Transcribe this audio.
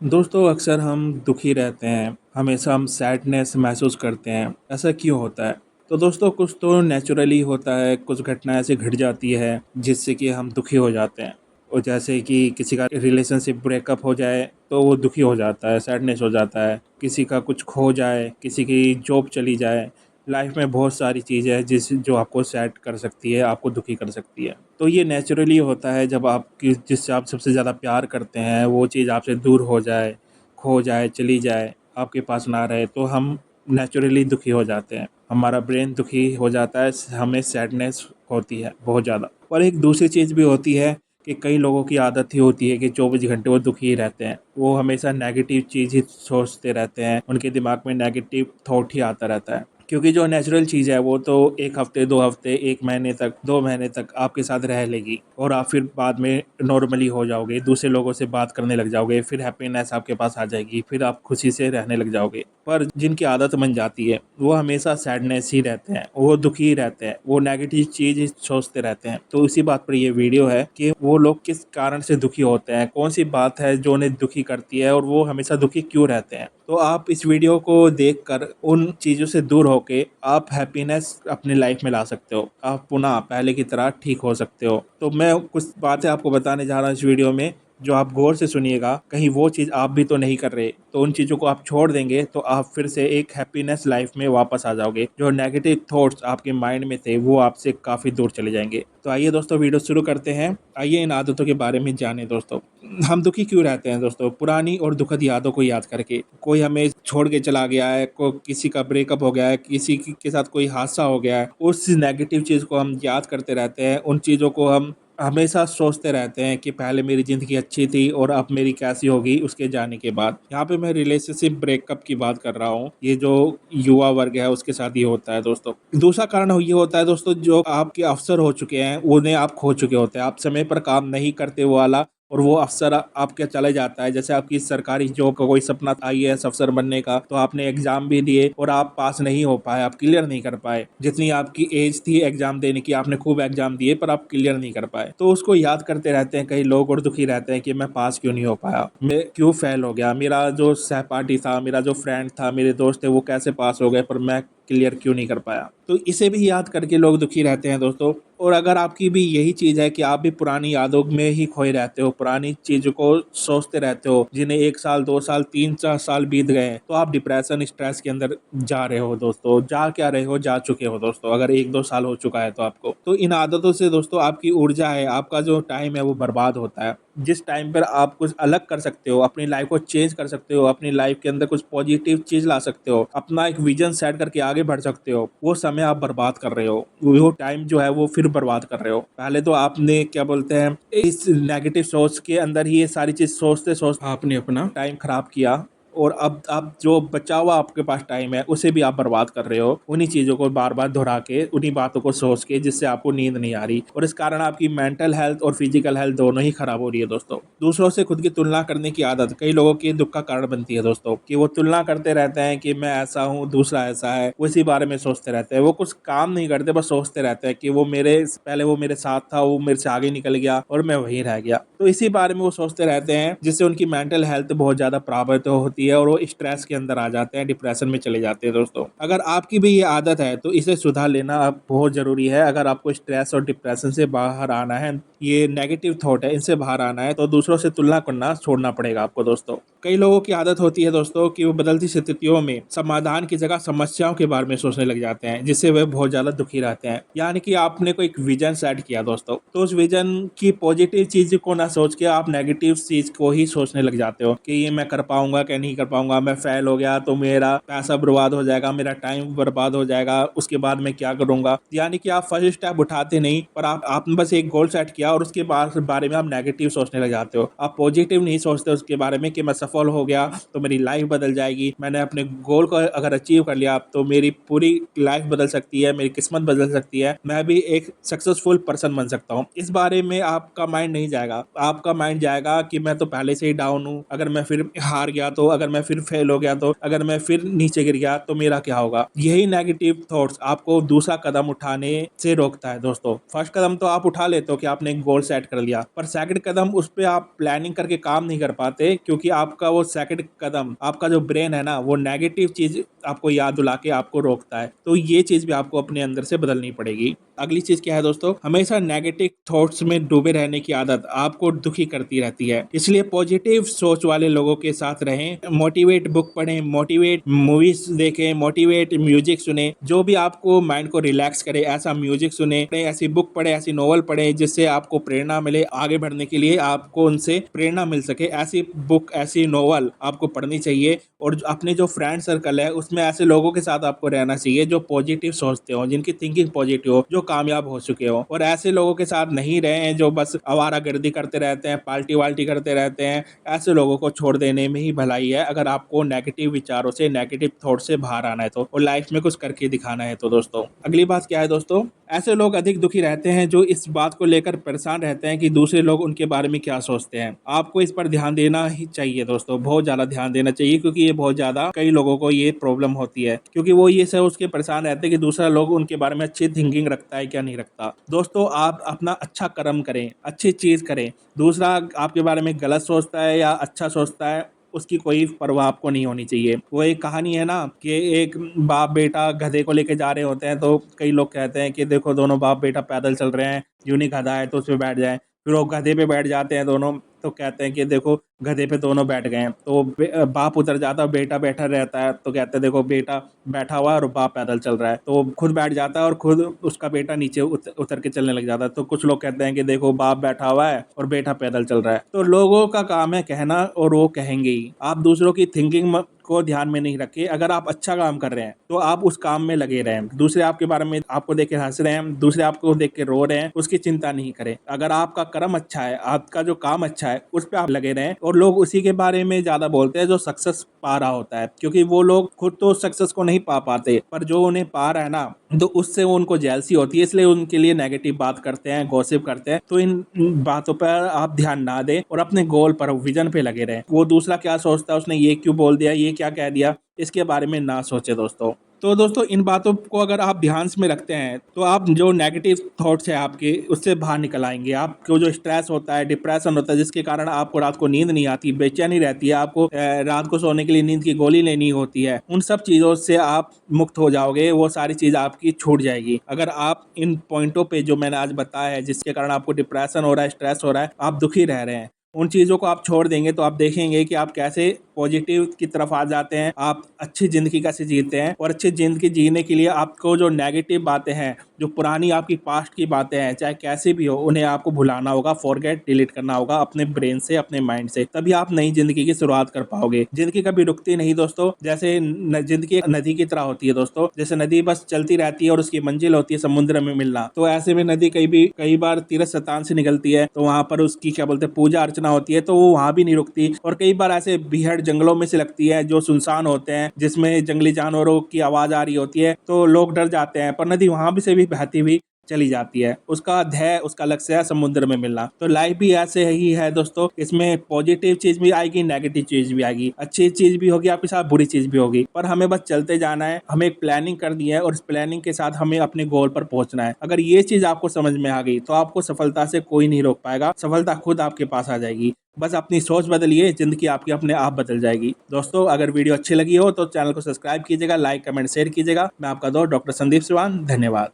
दोस्तों अक्सर हम दुखी रहते हैं, हमेशा हम सैडनेस महसूस करते हैं, ऐसा क्यों होता है? तो दोस्तों कुछ तो नेचुरली होता है, कुछ घटना ऐसी घट जाती है जिससे कि हम दुखी हो जाते हैं। और जैसे कि किसी का रिलेशनशिप ब्रेकअप हो जाए तो वो दुखी हो जाता है, सैडनेस हो जाता है। किसी का कुछ खो जाए, किसी की जॉब चली जाए, लाइफ में बहुत सारी चीज़ें हैं जो आपको सैड कर सकती है, आपको दुखी कर सकती है। तो ये नेचुरली होता है जब आपकी जिससे आप सबसे ज़्यादा प्यार करते हैं वो चीज़ आपसे दूर हो जाए, खो जाए, चली जाए, आपके पास ना रहे तो हम नेचुरली दुखी हो जाते हैं। हमारा ब्रेन दुखी हो जाता है, हमें सैडनेस होती है बहुत ज़्यादा। और एक दूसरी चीज़ भी होती है कि कई लोगों की आदत ही होती है कि 24 घंटे वो दुखी ही रहते हैं। वो हमेशा नेगेटिव चीज़ ही सोचते रहते हैं, उनके दिमाग में नेगेटिव थॉट ही आता रहता है। क्योंकि जो नेचुरल चीज़ है वो तो 1 हफ़्ते, 2 हफ़्ते, 1 महीने तक, 2 महीने तक आपके साथ रह लेगी और आप फिर बाद में नॉर्मली हो जाओगे, दूसरे लोगों से बात करने लग जाओगे, फिर हैप्पीनेस आपके पास आ जाएगी, फिर आप खुशी से रहने लग जाओगे। पर जिनकी आदत बन जाती है, वो हमेशा सैडनेस ही रहते हैं, वो दुखी ही रहते हैं, वो नेगेटिव चीज़ ही सोचते रहते हैं। तो इसी बात पर ये वीडियो है कि वो लोग किस कारण से दुखी होते हैं, कौन-सी बात है जो उन्हें दुखी करती है और वो हमेशा दुखी क्यों रहते हैं। तो आप इस वीडियो को देखकर उन चीज़ों से दूर होके आप हैप्पीनेस अपनी लाइफ में ला सकते हो। आप पुनः पहले की तरह ठीक हो सकते हो। तो मैं कुछ बातें आपको बताने जा रहा हूँ इस वीडियो में, जो आप गौर से सुनिएगा, कहीं वो चीज़ आप भी तो नहीं कर रहे। तो उन चीज़ों को आप छोड़ देंगे तो आप फिर से एक हैप्पीनेस लाइफ में वापस आ जाओगे। जो नेगेटिव थॉट्स आपके माइंड में थे वो आपसे काफ़ी दूर चले जाएँगे। तो आइए दोस्तों वीडियो शुरू करते हैं। आइए इन आदतों के बारे में जानें दोस्तों। हम दुखी क्यों रहते हैं दोस्तों? पुरानी और दुखद यादों को याद करके। कोई हमें छोड़ के चला गया है, किसी का ब्रेकअप हो गया है, किसी के साथ कोई हादसा हो गया है, उस नेगेटिव चीज़ को हम याद करते रहते हैं। उन चीज़ों को हम हमेशा सोचते रहते हैं कि पहले मेरी ज़िंदगी अच्छी थी और अब मेरी कैसी होगी उसके जाने के बाद। यहाँ पे मैं रिलेशनशिप ब्रेकअप की बात कर रहा हूँ। ये जो युवा वर्ग है उसके साथ ये होता है दोस्तों। दूसरा कारण ये होता है दोस्तों, जो आपके अफ़सर हो चुके हैं उन्हें आप खो चुके होते हैं। आप समय पर काम नहीं करते वो वाला, और वो अफ़सर आपके चले जाता है। जैसे आपकी सरकारी जॉब का कोई सपना था आईएएस अफ़सर बनने का, तो आपने एग्ज़ाम भी दिए और आप पास नहीं हो पाए, आप क्लियर नहीं कर पाए। जितनी आपकी एज थी एग्ज़ाम देने की, आपने खूब एग्ज़ाम दिए पर आप क्लियर नहीं कर पाए। तो उसको याद करते रहते हैं कई लोग और दुखी रहते हैं कि मैं पास क्यों नहीं हो पाया? मैं क्यों फेल हो गया? मेरा जो सहपाठी था, मेरा जो फ्रेंड था, मेरे दोस्त थे वो कैसे पास हो गए पर मैं क्लियर क्यों नहीं कर पाया? तो इसे भी याद करके लोग दुखी रहते हैं दोस्तों। और अगर आपकी भी यही चीज़ है कि आप भी पुरानी यादों में ही खोए रहते हो, पुरानी चीज़ों को सोचते रहते हो, जिन्हें 1 साल, 2 साल, 3-4 साल बीत गए हैं, तो आप डिप्रेशन, स्ट्रेस के अंदर जा रहे हो दोस्तों। जा क्या रहे हो? जा चुके हो दोस्तों, अगर 1-2 साल हो चुका है तो आपको। तो इन आदतों से दोस्तों आपकी ऊर्जा है, आपका जो टाइम है वो बर्बाद होता है। जिस टाइम पर आप कुछ अलग कर सकते हो, अपनी लाइफ़ को चेंज कर सकते हो, अपनी लाइफ़ के अंदर कुछ पॉजिटिव चीज़ ला सकते हो, अपना एक विज़न सेट करके आगे बढ़ सकते हो, वो समय आप बर्बाद कर रहे हो। वो टाइम जो है वो फिर बर्बाद कर रहे हो। पहले तो आपने क्या बोलते हैं, इस नेगेटिव सोच के अंदर ही ये सारी चीज़ सोचते-सोचते आपने अपना टाइम खराब किया, और अब आप जो बचा हुआ आपके पास टाइम है उसे भी आप बर्बाद कर रहे हो। उन्हीं चीज़ों को बार-बार दोहरा के, उन्हीं बातों को सोच के, जिससे आपको नींद नहीं आ रही और इस कारण आपकी मेंटल हेल्थ और फिजिकल हेल्थ दोनों ही खराब हो रही है दोस्तों। दूसरों से खुद की तुलना करने की आदत कई लोगों के दुःख का कारण बनती है दोस्तों, कि वो तुलना करते रहते हैं कि मैं ऐसा हूँ, दूसरा ऐसा है, वो इसी बारे में सोचते रहते हैं। वो कुछ काम नहीं करते, बस सोचते रहते हैं कि वो मेरे साथ था, वो मेरे से आगे निकल गया और मैं वहीं रह गया। तो इसी बारे में वो सोचते रहते हैं, जिससे उनकी मेंटल हेल्थ बहुत ज़्यादा प्रभावित होती है और वो स्ट्रेस के अंदर आ जाते हैं, डिप्रेशन में चले जाते हैं दोस्तों। अगर आपकी भी ये आदत है तो इसे सुधार लेना अब बहुत ज़रूरी है। अगर आपको स्ट्रेस और डिप्रेशन से बाहर आना है, ये नेगेटिव थॉट है, इनसे बाहर आना है, तो दूसरों से तुलना करना छोड़ना पड़ेगा आपको दोस्तों। कई लोगों की आदत होती है दोस्तों कि वो बदलती स्थितियों में समाधान की जगह समस्याओं के बारे में सोचने लग जाते हैं, जिससे वे बहुत ज़्यादा दुखी रहते हैं। यानी कि आपने कोई एक विज़न सेट किया दोस्तों, तो उस विज़न की पॉजिटिव चीज़ को ना सोच के आप नेगेटिव चीज़ को ही सोचने लग जाते हो कि ये मैं कर पाऊँगा क्या नहीं कर पाऊँगा, मैं फेल हो गया तो मेरा पैसा बर्बाद हो जाएगा, मेरा टाइम बर्बाद हो जाएगा, उसके बाद मैं क्या करूँगा? यानी कि आप फर्स्ट स्टेप उठाते नहीं, पर आपने बस एक गोल सेट किया और उसके बारे में आप नेगेटिव सोचने लग जाते हो। आप पॉजिटिव नहीं सोचते उसके बारे में कि मैं सफल हो गया तो मेरी लाइफ बदल जाएगी, मैंने अपने गोल को अगर अचीव कर लिया तो मेरी पूरी लाइफ बदल सकती है, मेरी किस्मत बदल सकती है, मैं भी एक सक्सेसफुल पर्सन बन सकता हूँ। इस बारे में आपका माइंड नहीं जाएगा। आपका माइंड जाएगा कि मैं तो पहले से ही डाउन हूँ, अगर मैं फिर हार गया तो, अगर मैं फिर फेल हो गया तो, अगर मैं फिर नीचे गिर गया तो मेरा क्या होगा? यही नेगेटिव थॉट्स आपको दूसरा कदम उठाने से रोकता है दोस्तों। फर्स्ट कदम तो आप उठा लेते हो कि आपने एक गोल सेट कर लिया, पर सेकंड कदम उस पे आप प्लानिंग करके काम नहीं कर पाते, क्योंकि आपका वो सेकंड कदम, आपका जो ब्रेन है ना, वो नेगेटिव चीज आपको याद दिला के आपको रोकता है। तो ये चीज भी आपको अपने अंदर से बदलनी पड़ेगी। अगली चीज क्या है दोस्तों, हमेशा नेगेटिव थॉट्स में डूबे रहने की आदत आपको दुखी करती रहती है, इसलिए पॉजिटिव सोच वाले लोगों के साथ रहें, मोटिवेट बुक पढ़ें, मोटिवेट मूवीज देखें, मोटिवेट म्यूजिक सुने, जो भी आपको माइंड को रिलैक्स करे ऐसा म्यूजिक सुने, ऐसी बुक पढ़े, ऐसी नॉवल पढ़े जिससे आपको प्रेरणा मिले आगे बढ़ने के लिए, आपको उनसे प्रेरणा मिल सके। ऐसी बुक, ऐसी नॉवल आपको पढ़नी चाहिए। और अपने जो फ्रेंड सर्कल है उसमें ऐसे लोगों के साथ आपको रहना चाहिए जो पॉजिटिव सोचते हो, जिनकी थिंकिंग पॉजिटिव हो, जो कामयाब हो चुके हो। और ऐसे लोगों के साथ नहीं रहे जो बस आवारागर्दी करते रहते हैं, पार्टी वाल्टी करते रहते हैं। ऐसे लोगों को छोड़ देने में ही भलाई है, अगर आपको नेगेटिव विचारों से, नेगेटिव थॉट से बाहर आना है तो, और लाइफ में कुछ करके दिखाना है तो दोस्तों। अगली बात क्या है दोस्तों, ऐसे लोग अधिक दुखी रहते हैं जो इस बात को लेकर परेशान रहते हैं कि दूसरे लोग उनके बारे में क्या सोचते हैं। आपको इस पर ध्यान देना ही चाहिए दोस्तों, बहुत ज्यादा ध्यान देना चाहिए, क्योंकि ये बहुत ज्यादा कई लोगों को ये प्रॉब्लम होती है, क्योंकि वो ये सोच के परेशान रहते हैं कि दूसरा लोग उनके बारे में अच्छी थिंकिंग रखता है क्या नहीं रखता। दोस्तों, आप अपना अच्छा कर्म करें, अच्छी चीज करें, दूसरा आपके बारे में गलत सोचता है या अच्छा सोचता है उसकी कोई परवाह आपको नहीं होनी चाहिए। वो एक कहानी है ना कि एक बाप बेटा गधे को लेके जा रहे होते हैं, तो कई लोग कहते हैं कि देखो दोनों बाप बेटा पैदल चल रहे हैं, यूं नहीं गधा है तो उस पर बैठ जाए। फिर वो गधे पे बैठ जाते हैं दोनों, तो कहते हैं कि देखो गधे पे दोनों बैठ गए हैं। तो बाप उतर जाता है, बेटा बैठा रहता है, तो कहते हैं देखो बेटा बैठा हुआ है और बाप पैदल चल रहा है। तो खुद बैठ जाता है और खुद उसका बेटा नीचे उतर के चलने लग जाता है। तो कुछ लोग कहते हैं कि देखो बाप बैठा हुआ है और बेटा पैदल चल रहा है। तो लोगों का काम है कहना और वो कहेंगे ही। आप दूसरों की थिंकिंग को ध्यान में नहीं रखिए। अगर आप अच्छा काम कर रहे हैं तो आप उस काम में लगे रहें। दूसरे आपके बारे में आपको देख के हंस रहे हैं, दूसरे आपको देख के रो रहे हैं, उसकी चिंता नहीं करें। अगर आपका कर्म अच्छा है, आपका जो काम अच्छा है, उस पर आप लगे रहें। और लोग उसी के बारे में ज्यादा बोलते हैं जो सक्सेस पा रहा होता है, क्योंकि वो लोग खुद तो सक्सेस को नहीं पा पाते, पर जो उन्हें पा रहा है ना, तो उससे उनको जेलसी होती है, इसलिए उनके लिए नेगेटिव बात करते हैं, गॉसिप करते हैं। तो इन बातों पर आप ध्यान ना दें और अपने गोल पर, विजन पे लगे रहें। वो दूसरा क्या सोचता है, उसने ये क्यों बोल दिया, ये क्या कह दिया, इसके बारे में ना सोचे दोस्तों। तो दोस्तों, इन बातों को अगर आप ध्यान में रखते हैं तो आप जो नेगेटिव थॉट्स है आपके, उससे बाहर निकल आएंगे। आपको जो स्ट्रेस होता है, डिप्रेशन होता है, जिसके कारण आपको रात को नींद नहीं आती, बेचैनी रहती है, आपको रात को सोने के लिए नींद की गोली लेनी होती है, उन सब चीज़ों से आप मुक्त हो जाओगे। वो सारी चीज़ आपकी छूट जाएगी अगर आप इन पॉइंटों पर जो मैंने आज बताया है, जिसके कारण आपको डिप्रेशन हो रहा है, स्ट्रेस हो रहा है, आप दुखी रह रहे हैं, उन चीज़ों को आप छोड़ देंगे तो आप देखेंगे कि आप कैसे पॉजिटिव की तरफ आ जाते हैं, आप अच्छी ज़िंदगी कैसे जीते हैं। और अच्छी ज़िंदगी जीने के लिए आपको जो नेगेटिव बातें हैं, जो पुरानी आपकी पास्ट की बातें हैं, चाहे कैसी भी हो, उन्हें आपको भुलाना होगा, फॉरगेट, डिलीट करना होगा अपने ब्रेन से, अपने माइंड से। तभी आप नई ज़िंदगी की शुरुआत कर पाओगे। ज़िंदगी कभी रुकती नहीं दोस्तों, जैसे ज़िंदगी एक नदी की तरह होती है दोस्तों। जैसे नदी बस चलती रहती है और उसकी मंजिल होती है समुद्र में मिलना, तो ऐसे में नदी कई बार तीर्थ स्थान से निकलती है, तो वहाँ पर उसकी क्या बोलते हैं, पूजा अर्चना होती है, तो वो वहाँ भी नहीं रुकती। और कई बार ऐसे बीहड़ जंगलों में से लगती है जो सुनसान होते हैं, जिसमें जंगली जानवरों की आवाज आ रही होती है, तो लोग डर जाते हैं, पर नदी वहां भी से भी बहती हुई चली जाती है। उसका ध्येय, उसका लक्ष्य है समुद्र में मिलना। तो लाइफ भी ऐसे ही है दोस्तों, इसमें पॉजिटिव चीज भी आएगी, नेगेटिव चीज भी आएगी, अच्छी चीज भी होगी आपके साथ, बुरी चीज भी होगी, पर हमें बस चलते जाना है। हमें एक प्लानिंग करनी है और इस प्लानिंग के साथ हमें अपने गोल पर पहुंचना है। अगर ये चीज आपको समझ में आ गई तो आपको सफलता से कोई नहीं रोक पाएगा, सफलता खुद आपके पास आ जाएगी। बस अपनी सोच बदलिए, जिंदगी आपकी अपने आप बदल जाएगी। दोस्तों, अगर वीडियो अच्छी लगी हो तो चैनल को सब्सक्राइब कीजिएगा, लाइक कमेंट शेयर कीजिएगा। मैं आपका दोस्त डॉक्टर संदीप सिवान, धन्यवाद।